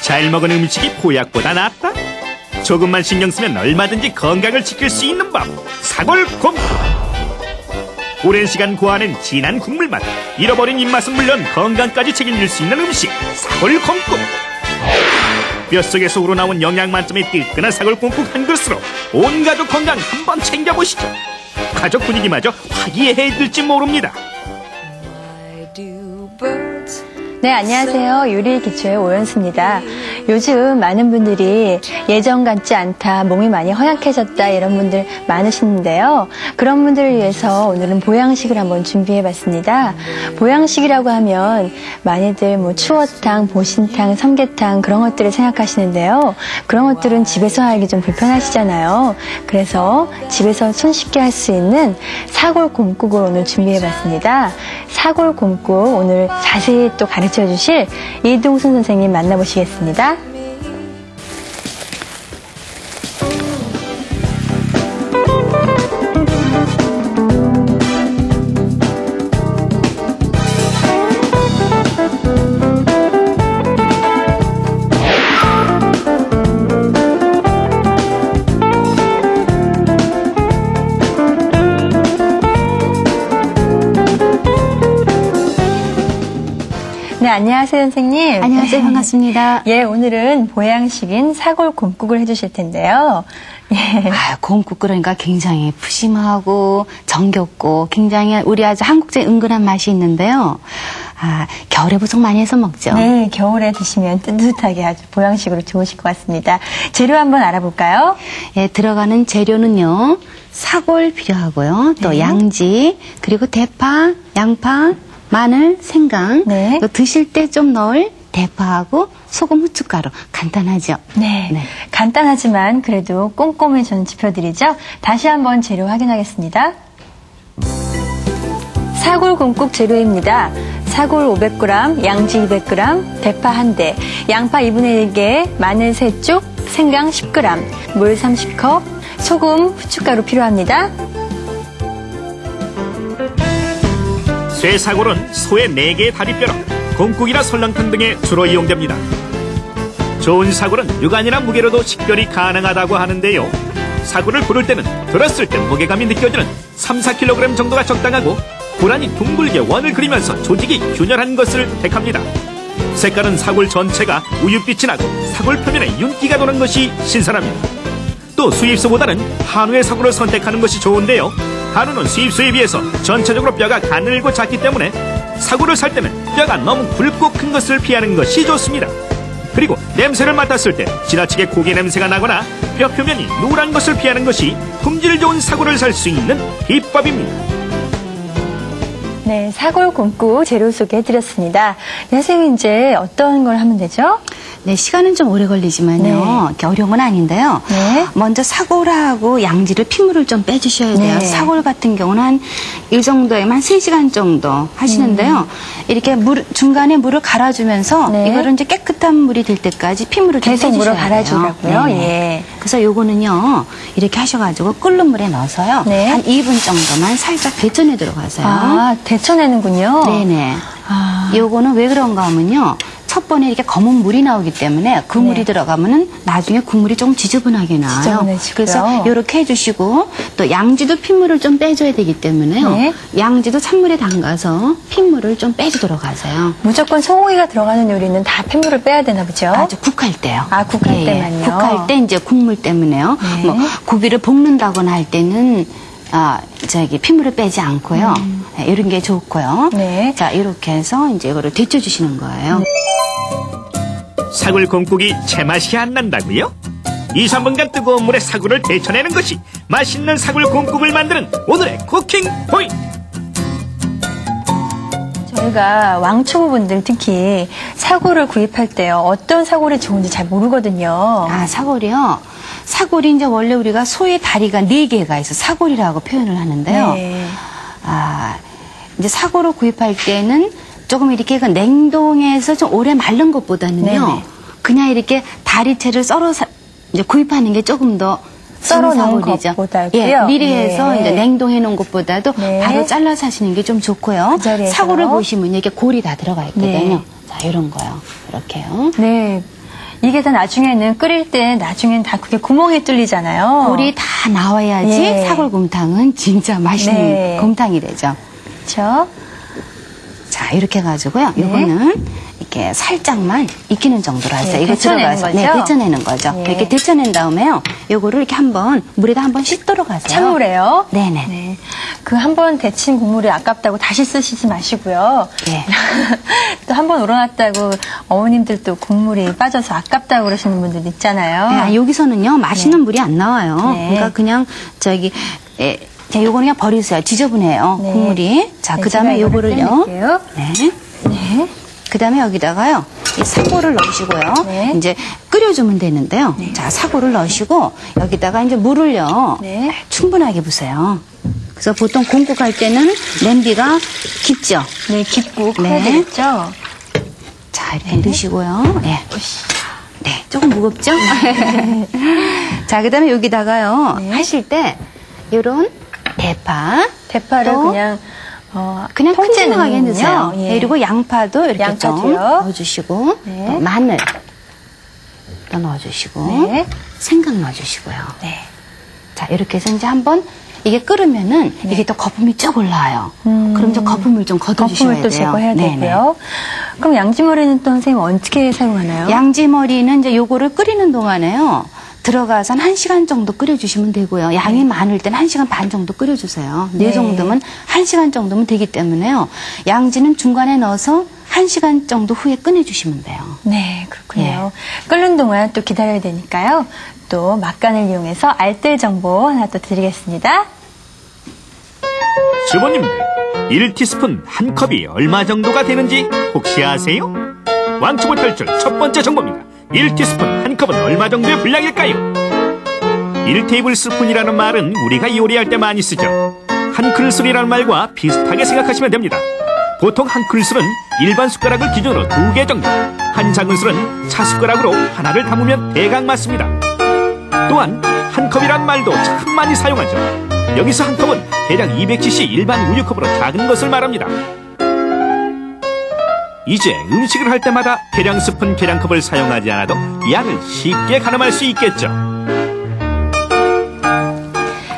잘 먹은 음식이 보약보다 낫다. 조금만 신경 쓰면 얼마든지 건강을 지킬 수 있는 법. 사골곰국. 오랜 시간 고아낸 진한 국물맛, 잃어버린 입맛은 물론 건강까지 책임질 수 있는 음식. 사골곰국. 뼛속에서 우러나온 영양 만점의 뜨끈한 사골곰국 한 그릇으로 온 가족 건강 한번 챙겨보시죠. 가족 분위기마저 화기애애해질지 모릅니다. 네, 안녕하세요. 요리 기초의 오연수입니다. 요즘 많은 분들이 예전 같지 않다, 몸이 많이 허약해졌다 이런 분들 많으시는데요. 그런 분들을 위해서 오늘은 보양식을 한번 준비해봤습니다. 보양식이라고 하면 많이들 뭐 추어탕, 보신탕, 삼계탕 그런 것들을 생각하시는데요. 그런 것들은 집에서 하기 좀 불편하시잖아요. 그래서 집에서 손쉽게 할 수 있는 사골곰국을 오늘 준비해봤습니다. 사골곰국 오늘 자세히 또 가르쳐 주실 이동순 선생님 만나보시겠습니다. 네, 안녕하세요, 선생님. 안녕하세요. 반갑습니다. 예, 오늘은 보양식인 사골곰국을 해주실 텐데요. 예. 곰국 그러니까 굉장히 푸짐하고 정겹고 굉장히 우리 아주 한국적인 은근한 맛이 있는데요. 겨울에 보통 많이 해서 먹죠. 네, 겨울에 드시면 뜨뜻하게 아주 보양식으로 좋으실 것 같습니다. 재료 한번 알아볼까요? 예, 들어가는 재료는요. 사골 필요하고요. 또 네. 양지, 그리고 대파, 양파, 마늘, 생강. 네. 또 드실 때 좀 넣을 대파하고 소금, 후춧가루. 간단하죠? 네. 네. 간단하지만 그래도 꼼꼼히 저는 짚어드리죠. 다시 한번 재료 확인하겠습니다. 사골곰국 재료입니다. 사골 500g, 양지 200g, 대파 1대, 양파 2분의 1개, 마늘 3쪽, 생강 10g, 물 30컵, 소금, 후춧가루 필요합니다. 쇠사골은 소의 4개의 다리뼈로 곰국이나 설렁탕 등에 주로 이용됩니다. 좋은 사골은 육안이나 무게로도 식별이 가능하다고 하는데요. 사골을 고를 때는 들었을 때 무게감이 느껴지는 3, 4kg 정도가 적당하고 고라니 둥글게 원을 그리면서 조직이 균열한 것을 택합니다. 색깔은 사골 전체가 우윳빛이 나고 사골 표면에 윤기가 도는 것이 신선합니다. 또 수입소보다는 한우의 사골을 선택하는 것이 좋은데요. 한우는 수입소에 비해서 전체적으로 뼈가 가늘고 작기 때문에 사골을 살 때는 뼈가 너무 굵고 큰 것을 피하는 것이 좋습니다. 그리고 냄새를 맡았을 때 지나치게 고기 냄새가 나거나 뼈 표면이 누런 것을 피하는 것이 품질 좋은 사골을 살 수 있는 비법입니다. 네, 사골곰국 재료 소개해드렸습니다. 네, 선생님 이제 어떤 걸 하면 되죠? 네, 시간은 좀 오래 걸리지만요. 네. 이렇게 어려운 건 아닌데요. 네. 먼저 사골하고 양지를 핏물을 좀 빼주셔야 돼요. 네. 사골 같은 경우는 한 이 정도에만 한 3시간 정도 하시는데요. 이렇게 중간에 물을 갈아주면서 네. 이거를 이제 깨끗한 물이 될 때까지 핏물을 좀 계속 빼주셔야 물을 갈아주라고요? 돼요. 네. 예. 그래서 요거는요. 이렇게 하셔가지고 끓는 물에 넣어서요. 네. 한 2분 정도만 살짝 데쳐내 들어가세요. 데쳐내는군요. 네네. 요거는 왜 그런가 하면요. 첫 번에 이렇게 검은 물이 나오기 때문에 그 네. 물이 들어가면은 나중에 국물이 조금 지저분하게 나와요. 지저분해지고요. 그래서 이렇게 해주시고 또 양지도 핏물을 좀 빼줘야 되기 때문에요. 네. 양지도 찬물에 담가서 핏물을 좀 빼주도록 하세요. 무조건 소고기가 들어가는 요리는 다 핏물을 빼야 되나 보죠? 아주 국할 때요. 국할 때만요? 국할 때 이제 국물 때문에요. 네. 뭐 고기를 볶는다거나 할 때는 핏물을 빼지 않고요. 네, 이런 게 좋고요. 네. 자, 이렇게 해서 이제 이거를 데쳐주시는 거예요. 사골곰국이 제맛이 안 난다고요? 2, 3분간 뜨거운 물에 사골을 데쳐내는 것이 맛있는 사골곰국을 만드는 오늘의 쿠킹 포인트. 저희가 왕초보분들 특히 사골을 구입할 때요. 어떤 사골이 좋은지 잘 모르거든요. 사골이요? 사골이 이제 원래 우리가 소의 다리가 4개가 있어 사골이라고 표현을 하는데요. 네. 이제 사골을 구입할 때는 조금 이렇게 냉동해서 좀 오래 마른 것보다는요. 네네. 그냥 이렇게 다리채를 썰어서 이제 구입하는 게 조금 더 썰어놓은 사골이죠. 것보다도요? 예, 미리 해서 네. 이제 냉동해 놓은 것보다도 네. 바로 잘라서 하시는 게 좀 좋고요. 그 자리에서. 사골을 보시면 이게 골이 다 들어가 있거든요. 네. 자, 이런 거요. 이렇게요. 네. 이게 다 나중에는 끓일 때 나중에는 다 그게 구멍이 뚫리잖아요. 물이 다 나와야지 예. 사골곰탕은 진짜 맛있는 네. 곰탕이 되죠. 그렇죠? 자, 이렇게 해가지고요. 요거는 이렇게 살짝만 익히는 정도로 하세요. 네, 이거 데쳐내는 들어가서 거죠? 네, 데쳐내는 거죠. 네. 이렇게 데쳐낸 다음에요. 요거를 이렇게 한번 물에다 한번 씻도록 하세요. 찬물에요? 네네. 네. 그 한 번 데친 국물이 아깝다고 다시 쓰시지 마시고요. 네. 또 한 번 우러났다고 어머님들 또 국물이 빠져서 아깝다고 그러시는 분들 있잖아요. 네, 여기서는요 맛있는 물이 안 나와요. 네. 그러니까 그냥 저기 자, 요거는 그냥 버리세요. 지저분해요. 네. 국물이. 자, 네, 그다음에 제가 이거를 요거를요. 빼낼게요. 네. 네. 그다음에 여기다가요. 이 사골을 넣으시고요. 네. 이제 끓여주면 되는데요. 자, 사골을 넣으시고 여기다가 이제 물을요. 네. 충분하게 부어요. 그래서 보통 공국 할 때는 냄비가 깊죠. 네, 깊고 커야 네. 되겠죠? 자, 이렇게 넣으시고요. 네. 네, 조금 무겁죠? 자, 그다음에 여기다가요. 네. 하실 때 요런 대파 대파를 또 그냥 그냥 통째는 큼직하게 넣으세요. 예. 네, 그리고 양파도 이렇게 좀 양파도요. 넣어주시고 네. 또 마늘 또 넣어주시고 네. 생강 넣어주시고요. 네. 자, 이렇게 해서 이제 한번 이게 끓으면은 이게 또 거품이 쭉 올라와요. 그럼 이제 거품을 좀 걷어주셔야 거품을 또 돼요. 제거해야 네네. 되고요. 그럼 양지머리는 또 선생님 어떻게 사용하나요? 양지머리는 이제 요거를 끓이는 동안에요. 들어가서 한 1시간 정도 끓여주시면 되고요. 양이 많을 때는 1시간 반 정도 끓여주세요. 네. 이 정도면 1시간 정도면 되기 때문에요. 양지는 중간에 넣어서 1시간 정도 후에 꺼내주시면 돼요. 네, 그렇군요. 끓는 동안 또 기다려야 되니까요. 또 막간을 이용해서 알뜰 정보 하나 또 드리겠습니다. 주부님들, 1티스푼 한 컵이 얼마 정도가 되는지 혹시 아세요? 왕초보 탈출 첫 번째 정보입니다. 1티스푼 한 컵은 얼마 정도의 분량일까요? 1테이블스푼이라는 말은 우리가 요리할 때 많이 쓰죠. 한 큰술이라는 말과 비슷하게 생각하시면 됩니다. 보통 한 큰술은 일반 숟가락을 기준으로 2개 정도, 한 작은술은 차숟가락으로 하나를 담으면 대강 맞습니다. 또한 한 컵이란 말도 참 많이 사용하죠. 여기서 한 컵은 대략 200cc 일반 우유컵으로 작은 것을 말합니다. 이제 음식을 할 때마다 계량 스푼, 계량컵을 사용하지 않아도 양을 쉽게 가늠할 수 있겠죠.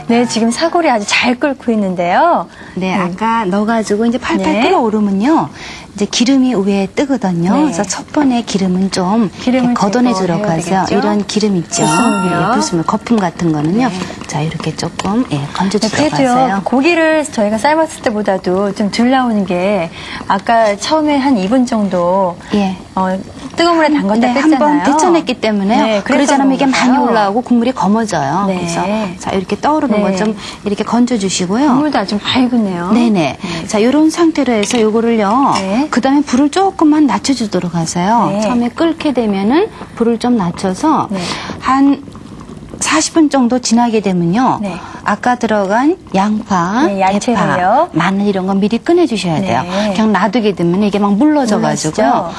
네, 지금 사골이 아주 잘 끓고 있는데요. 네, 아까 넣어가지고 이제 팔팔 네. 끓어오르면요. 이제 기름이 위에 뜨거든요. 네. 그래서 첫 번에 기름은 좀 기름을 걷어내주도록 제거해야 하세요. 되겠죠? 이런 기름 있죠. 불순물이요. 예, 불순물, 거품 같은 거는요. 자, 이렇게 조금 건져주도록 네, 그래도요, 하세요. 고기를 저희가 삶았을 때보다도 좀 덜 나오는 게 아까 처음에 한 2분 정도 예. 뜨거운 물에 담갔다 네, 뺐잖아요. 한번 데쳐냈기 때문에요. 네, 그러지 않으면 이게 많이 그런가요? 올라오고 국물이 검어져요. 네. 그래서 자, 이렇게 떠오르는 네. 거 좀 이렇게 건져주시고요. 국물도 아주 밝으네요. 네네. 자, 요런 상태로 해서 요거를요. 네. 그 다음에 불을 조금만 낮춰주도록 하세요. 네. 처음에 끓게 되면은 불을 좀 낮춰서 네. 한 40분 정도 지나게 되면요. 네. 아까 들어간 양파, 네, 야채를요. 대파, 마늘 이런 건 미리 꺼내주셔야 돼요. 네. 그냥 놔두게 되면 이게 막 물러져가지고요.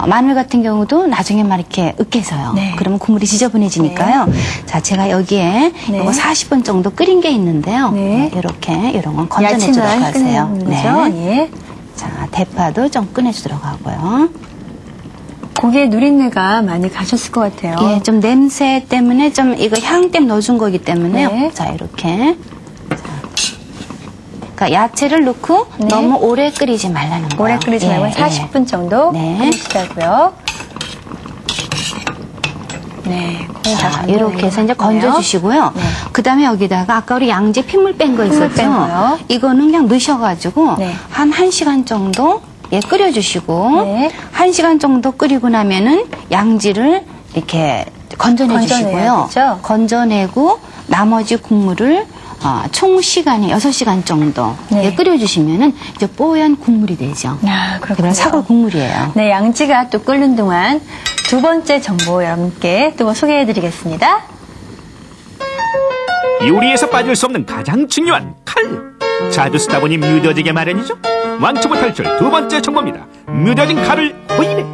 마늘 같은 경우도 나중에 막 이렇게 으깨져요. 네. 그러면 국물이 지저분해지니까요. 자, 제가 여기에 네. 이거 40분 정도 끓인 게 있는데요. 네. 이렇게 이런 건 건져내도록 야채만 하세요. 끓는 거죠? 예. 자, 대파도 좀 꺼내주도록 하고요. 고기에 누린내가 많이 가셨을 것 같아요. 예, 좀 냄새 때문에 좀 이거 향 때문에 넣어준 거기 때문에요. 네. 자, 이렇게. 자. 그러니까 야채를 넣고 네. 너무 오래 끓이지 말라는 거예요. 오래 끓이지 말고 예, 40분 정도 네. 끓이시라고요. 네, 거의 다 자, 간장이 이렇게 해서 이제 됐네요. 건져주시고요. 네. 그 다음에 여기다가 아까 우리 양지 핏물 뺀 거 있었죠? 뺀 거요. 이거는 그냥 넣으셔가지고 네. 한 1시간 정도 끓여주시고 네. 1시간 정도 끓이고 나면은 양지를 이렇게 건져내주시고요. 건져내야겠죠? 건져내고 나머지 국물을 총 시간이 6시간 정도 네. 끓여주시면은 이제 뽀얀 국물이 되죠. 아, 그렇군요. 그런 사골 국물이에요. 네, 양지가 또 끓는 동안 두 번째 정보 여러분께 또 소개해드리겠습니다. 요리에서 빠질 수 없는 가장 중요한 칼. 자주 쓰다 보니 뮤뎌지게 마련이죠. 왕초보 탈출 두 번째 정보입니다. 뮤뎌진 칼을 호인해.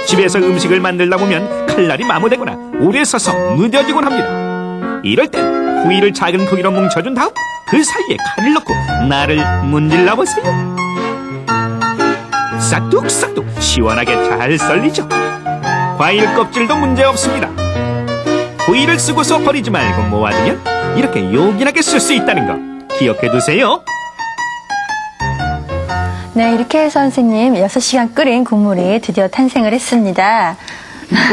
집에서 음식을 만들다 보면 칼날이 마모되거나 오래 써서 뮤뎌지곤 합니다. 이럴 땐 후이를 작은 크기로 뭉쳐준 다음 그 사이에 칼을 넣고 나를 문질러 보세요. 싹둑싹둑 시원하게 잘 썰리죠. 과일 껍질도 문제 없습니다. 고이를 쓰고서 버리지 말고 모아두면 이렇게 요긴하게 쓸 수 있다는 거 기억해 두세요. 네, 이렇게 해서 선생님 6시간 끓인 국물이 드디어 탄생을 했습니다.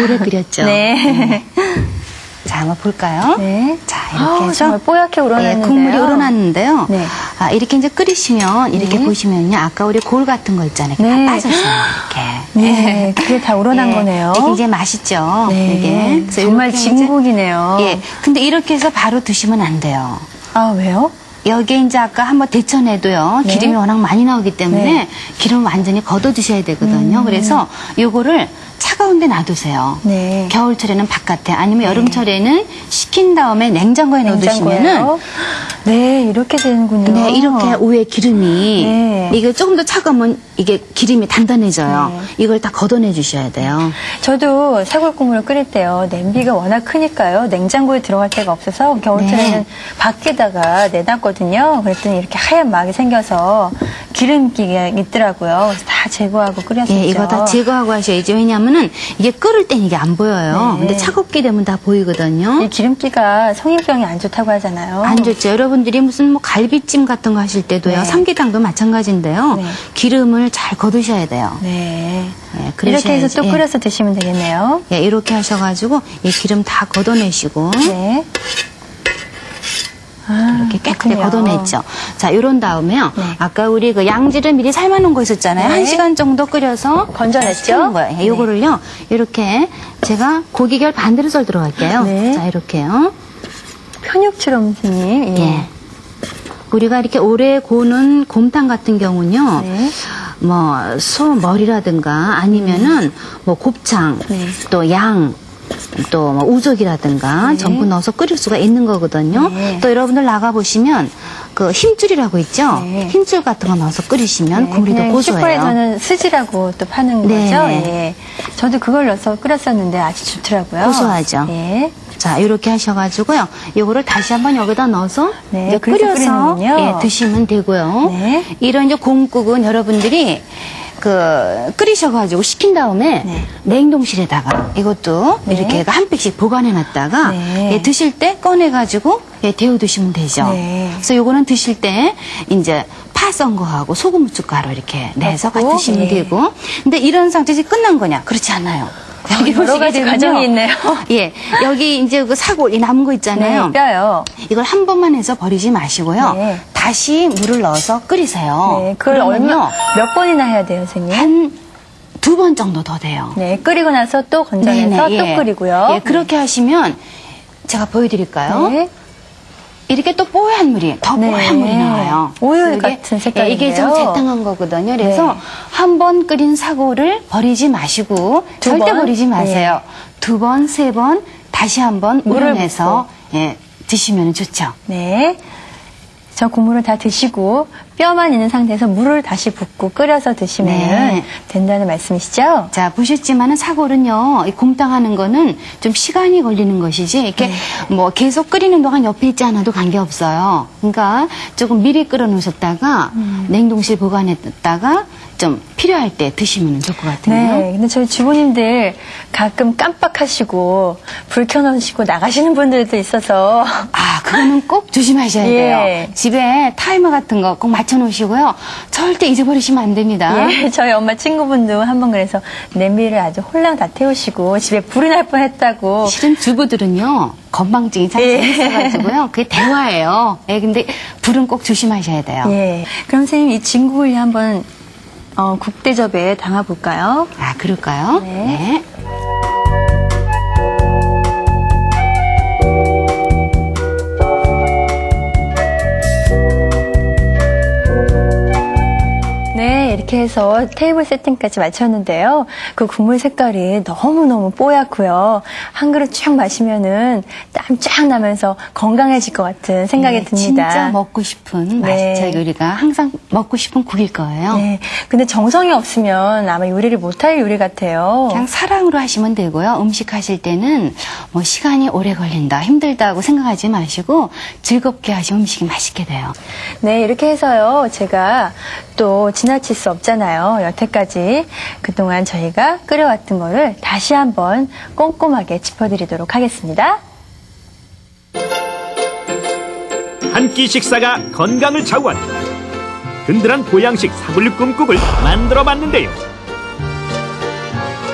오래 끓였죠. 네. 자, 한번 볼까요? 네. 자, 이렇게 해서 정말 뽀얗게 우러났는데요. 국물이 우러났는데요. 네. 이렇게 이제 끓이시면 이렇게 네. 보시면요. 아까 우리 골 같은 거 있잖아요. 네. 다 빠졌어요. 이렇게. 네, 그게 다 우러난 예, 거네요. 이게 굉장히 맛있죠. 네. 이게. 그래서 정말 이렇게 이제- 진국이네요. 예. 근데 이렇게 해서 바로 드시면 안 돼요. 아, 왜요? 여기에 이제 아까 한번 데쳐내도요. 네. 기름이 워낙 많이 나오기 때문에 네. 기름을 완전히 걷어 두셔야 되거든요. 그래서 요거를 차가운 데 놔두세요. 네. 겨울철에는 바깥에 아니면 여름철에는 식힌 다음에 냉장고에 넣어두시면은 냉장고예요? 네, 이렇게 되는군요. 네, 이렇게 위에 기름이 네. 이게 조금 더 차가우면 이게 기름이 단단해져요. 네. 이걸 다 걷어내 주셔야 돼요. 저도 사골국물을 끓일 때요. 냄비가 워낙 크니까요. 냉장고에 들어갈 데가 없어서 겨울철에는 네. 밖에다가 내놨거든요. 그랬더니 이렇게 하얀 막이 생겨서 기름기가 있더라고요. 그래서 다 제거하고 끓였었죠. 예, 이거 다 제거하고 하셔야지. 왜냐하면은 이게 끓을 땐 이게 안 보여요. 네. 근데 차갑게 되면 다 보이거든요. 이 기름기가 성인병에 안 좋다고 하잖아요. 안 좋죠. 여러분들이 무슨 뭐 갈비찜 같은 거 하실 때도요. 네. 삼계탕도 마찬가지인데요. 네. 기름을 잘 거두셔야 돼요. 네. 예, 이렇게 해서 또 예. 끓여서 드시면 되겠네요. 예, 이렇게 하셔가지고 이 기름 다 걷어내시고 네. 아, 이렇게 깨끗이 그렇군요. 걷어냈죠. 자, 요런 다음에요. 네. 아까 우리 그 양지를 미리 삶아놓은 거 있었잖아요. 네. 1시간 정도 끓여서 건져냈죠? 식혀놓은 거예요. 예, 요거를요. 이렇게 제가 고기결 반대로 썰 들어갈게요. 네. 자, 이렇게요. 편육처럼 선생님. 예. 우리가 이렇게 오래 고는 곰탕 같은 경우는요. 네. 뭐 소 머리라든가 아니면은 뭐 곱창 네. 또 양 또 뭐 우족이라든가 네. 전부 넣어서 끓일 수가 있는 거거든요. 네. 또 여러분들 나가 보시면 그 힘줄이라고 있죠. 네. 힘줄 같은 거 넣어서 끓이시면 국물이 더 그냥 고소해요. 슈퍼에서는 스지라고 또 파는 네. 거죠. 예. 저도 그걸 넣어서 끓였었는데 아주 좋더라고요. 고소하죠. 예. 자, 이렇게 하셔가지고요. 요거를 다시 한번 여기다 넣어서 네, 이제 그래서 끓여서 끓이는군요. 예, 드시면 되고요. 네. 이런 이제 곰국은 여러분들이 그 끓이셔가지고 식힌 다음에 네. 냉동실에다가 이것도 네. 이렇게 한 팩씩 보관해놨다가 네. 예, 드실 때 꺼내가지고 예, 데워 두시면 되죠. 네. 그래서 요거는 드실 때 이제 파 썬 거하고 소금 후춧가루 이렇게 내서 넣고, 드시면 예. 되고. 근데 이런 상태에서 끝난 거냐? 그렇지 않아요. 여기 여러 가지 보시게 되면요. 과정이 있네요. 예, 여기 이제 그 사골 이 남은 거 있잖아요. 네, 뼈요. 이걸 한 번만 해서 버리지 마시고요. 네. 다시 물을 넣어서 끓이세요. 네, 그걸 그러면요, 몇 번이나 해야 돼요, 선생님? 한 2번 정도 더 돼요. 네, 끓이고 나서 또 건져내서 네네, 또 예. 끓이고요. 예, 그렇게 하시면 제가 보여드릴까요? 네. 이렇게 또 뽀얀 물이, 더 네. 뽀얀 물이 나와요. 우유 그래서 이게- 같은 색깔인데요. 예, 이게 좀 재탕한 거거든요. 그래서 네. 한 번 끓인 사골을 버리지 마시고 두 절대 번? 버리지 마세요. 2번, 3번 다시 한번 물을 우려내서 예, 드시면 좋죠. 네. 저 국물을 다 드시고 뼈만 있는 상태에서 물을 다시 붓고 끓여서 드시면 네. 된다는 말씀이시죠? 자, 보셨지만은 사골은요, 이 곰탕하는 거는 좀 시간이 걸리는 것이지, 이렇게 네. 뭐 계속 끓이는 동안 옆에 있지 않아도 관계없어요. 그러니까 조금 미리 끓여 놓으셨다가, 냉동실 보관했다가, 좀 필요할 때 드시면 좋을 것 같은데요. 네. 근데 저희 주부님들 가끔 깜빡하시고 불 켜놓으시고 나가시는 분들도 있어서 아, 그거는 꼭 조심하셔야 예. 돼요. 집에 타이머 같은 거 꼭 맞춰놓으시고요. 절대 잊어버리시면 안 됩니다. 예, 저희 엄마 친구분도 한번 그래서 냄비를 아주 홀랑 다 태우시고 집에 불이 날 뻔했다고. 실은 주부들은요, 건망증이 참 예. 재밌어가지고요. 그게 대화예요. 예, 근데 불은 꼭 조심하셔야 돼요. 예. 그럼 선생님 이 진국을 한번 국대접에 담아볼까요? 아, 그럴까요? 네. 네, 이렇게 해서 테이블 세팅까지 마쳤는데요. 그 국물 색깔이 너무너무 뽀얗고요. 한 그릇 쫙 마시면은 땀 쫙 나면서 건강해질 것 같은 생각이 네, 듭니다. 진짜 먹고 싶은 네. 맛있죠. 요리가 항상 먹고 싶은 국일 거예요. 네, 근데 정성이 없으면 아마 요리를 못할 요리 같아요. 그냥 사랑으로 하시면 되고요. 음식 하실 때는 뭐 시간이 오래 걸린다, 힘들다고 생각하지 마시고 즐겁게 하시면 음식이 맛있게 돼요. 네, 이렇게 해서요. 제가 또 지나칠 수 없잖아요. 여태까지 그동안 저희가 끓여왔던 거를 다시 한번 꼼꼼하게 짚어드리도록 하겠습니다. 한 끼 식사가 건강을 좌우한다. 든든한 보양식 사골 꿈국을 만들어 봤는데요.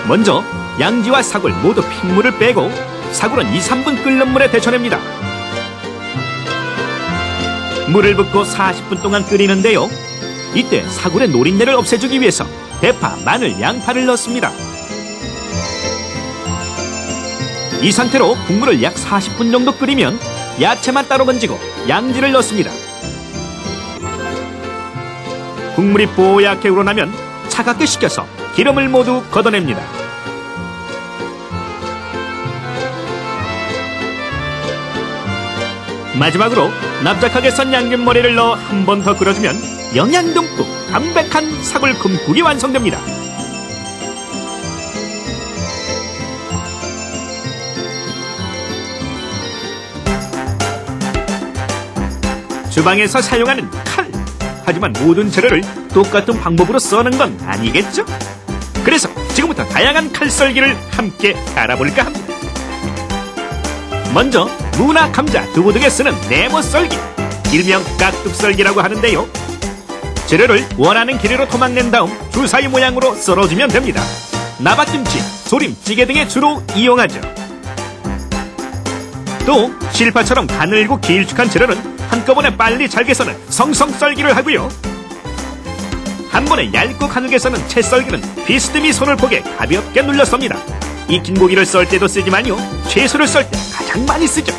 먼저 양지와 사골 모두 핏물을 빼고 사골은 2-3분 끓는 물에 데쳐냅니다. 물을 붓고 40분 동안 끓이는데요. 이때 사골의 노린내를 없애주기 위해서 대파, 마늘, 양파를 넣습니다. 이 상태로 국물을 약 40분 정도 끓이면 야채만 따로 건지고 양지를 넣습니다. 국물이 뽀얗게 우러나면 차갑게 식혀서 기름을 모두 걷어냅니다. 마지막으로 납작하게 썬 양념머리를 넣어 한 번 더 끓여주면 영양 듬뿍 담백한 사골 굼국이 완성됩니다. 주방에서 사용하는 칼. 하지만 모든 재료를 똑같은 방법으로 써는 건 아니겠죠? 그래서 지금부터 다양한 칼썰기를 함께 알아볼까 합니다. 먼저 무나 감자, 두부 등에 쓰는 네모 썰기, 일명 깍둑썰기라고 하는데요. 재료를 원하는 길이로 토막낸 다음 주사위 모양으로 썰어주면 됩니다. 나박김치, 소림, 찌개 등에 주로 이용하죠. 또 실파처럼 가늘고 길쭉한 재료는 한꺼번에 빨리 잘게 써는 성성썰기를 하고요. 한 번에 얇고 가늘게 써는 채썰기는 비스듬히 손을 보게 가볍게 눌러 썹니다. 익힌 고기를 썰 때도 쓰지만요, 채소를 썰 때 가장 많이 쓰죠.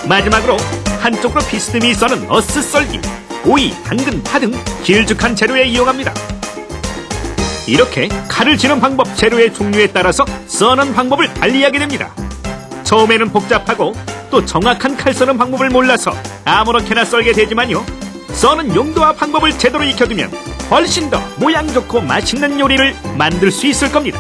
마지막으로 한쪽으로 비스듬히 써는 어스 썰기, 오이, 당근, 파 등 길쭉한 재료에 이용합니다. 이렇게 칼을 쥐는 방법, 재료의 종류에 따라서 써는 방법을 달리하게 됩니다. 처음에는 복잡하고 또 정확한 칼 써는 방법을 몰라서 아무렇게나 썰게 되지만요, 써는 용도와 방법을 제대로 익혀두면 훨씬 더 모양 좋고 맛있는 요리를 만들 수 있을 겁니다.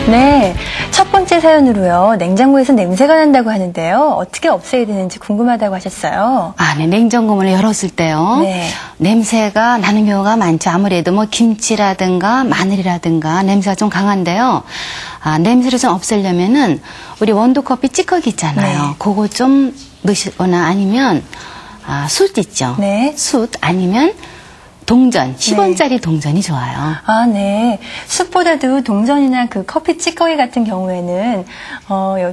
네, 첫 번째 사연으로요. 냉장고에서 냄새가 난다고 하는데요. 어떻게 없애야 되는지 궁금하다고 하셨어요. 네, 냉장고 문을 열었을 때요. 네. 냄새가 나는 경우가 많죠. 아무래도 뭐 김치라든가 마늘이라든가 냄새가 좀 강한데요. 냄새를 좀 없애려면은 우리 원두커피 찌꺼기 있잖아요. 네. 그거 좀 넣으시거나 아니면 숯 있죠. 네. 숯 아니면 동전, 10원짜리 동전이 좋아요. 네. 숯보다도 동전이나 그 커피 찌꺼기 같은 경우에는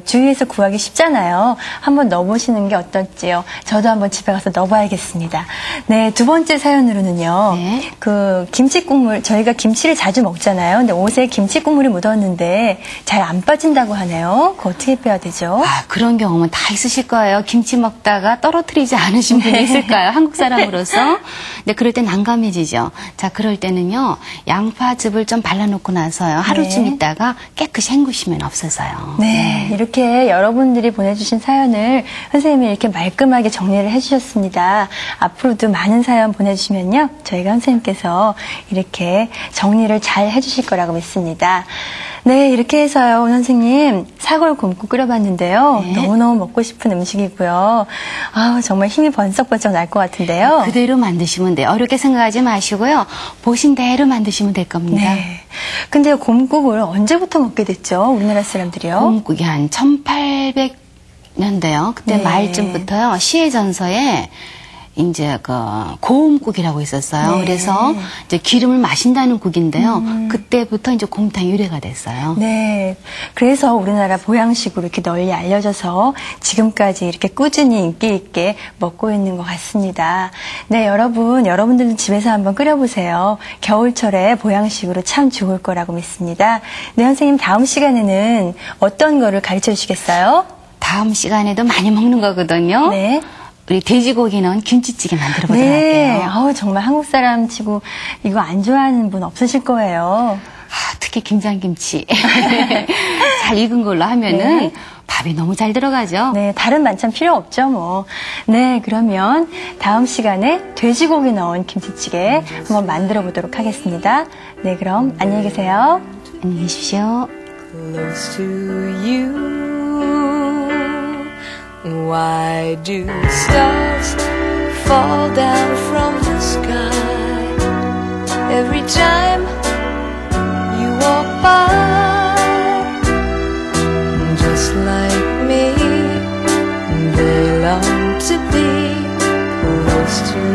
주위에서 구하기 쉽잖아요. 한번 넣어보시는 게 어떨지요. 저도 한번 집에 가서 넣어봐야겠습니다. 네, 두 번째 사연으로는요. 네. 그 김치 국물, 저희가 김치를 자주 먹잖아요. 근데 옷에 김치 국물이 묻었는데 잘 안 빠진다고 하네요. 그거 어떻게 빼야 되죠? 그런 경험은 다 있으실 거예요. 김치 먹다가 떨어뜨리지 않으신 분이 있을까요? 한국 사람으로서. 근데 그럴 때 난감해지죠. 자, 그럴 때는요, 양파즙을 좀 발라놓고 나서요, 하루쯤 네. 있다가 깨끗이 헹구시면 없어져요. 네, 이렇게 여러분들이 보내주신 사연을 선생님이 이렇게 말끔하게 정리를 해주셨습니다. 앞으로도 많은 사연 보내주시면요, 저희가 선생님께서 이렇게 정리를 잘 해주실 거라고 믿습니다. 네, 이렇게 해서요, 선생님 사골 곰국 끓여봤는데요. 네. 너무너무 먹고 싶은 음식이고요. 정말 힘이 번쩍번쩍 날 것 같은데요. 그대로 만드시면 돼요. 어렵게 생각하지 마시고요. 보신 대로 만드시면 될 겁니다. 네. 근데 곰국을 언제부터 먹게 됐죠? 우리나라 사람들이요? 곰국이 한 1800년대요. 그때 네. 말쯤부터요, 시해전서에 이제 고음국이라고 있었어요. 네. 그래서 이제 기름을 마신다는 국인데요. 그때부터 이제 곰탕이 유래가 됐어요. 네. 그래서 우리나라 보양식으로 이렇게 널리 알려져서 지금까지 이렇게 꾸준히 인기 있게 먹고 있는 것 같습니다. 네, 여러분들은 집에서 한번 끓여보세요. 겨울철에 보양식으로 참 좋을 거라고 믿습니다. 네, 선생님 다음 시간에는 어떤 거를 가르쳐 주시겠어요? 다음 시간에도 많이 먹는 거거든요. 네. 우리 돼지고기 넣은 김치찌개 만들어 보도록 네. 할게요. 정말 한국 사람 치고 이거 안 좋아하는 분 없으실 거예요. 특히 김장김치. 잘 익은 걸로 하면은 네. 밥이 너무 잘 들어가죠. 네, 다른 반찬 필요 없죠, 뭐. 네, 그러면 다음 시간에 돼지고기 넣은 김치찌개 한번 만들어 보도록 하겠습니다. 네, 그럼 안녕히 계세요. 안녕히 계십시오. close to you? Why do stars fall down from the sky every time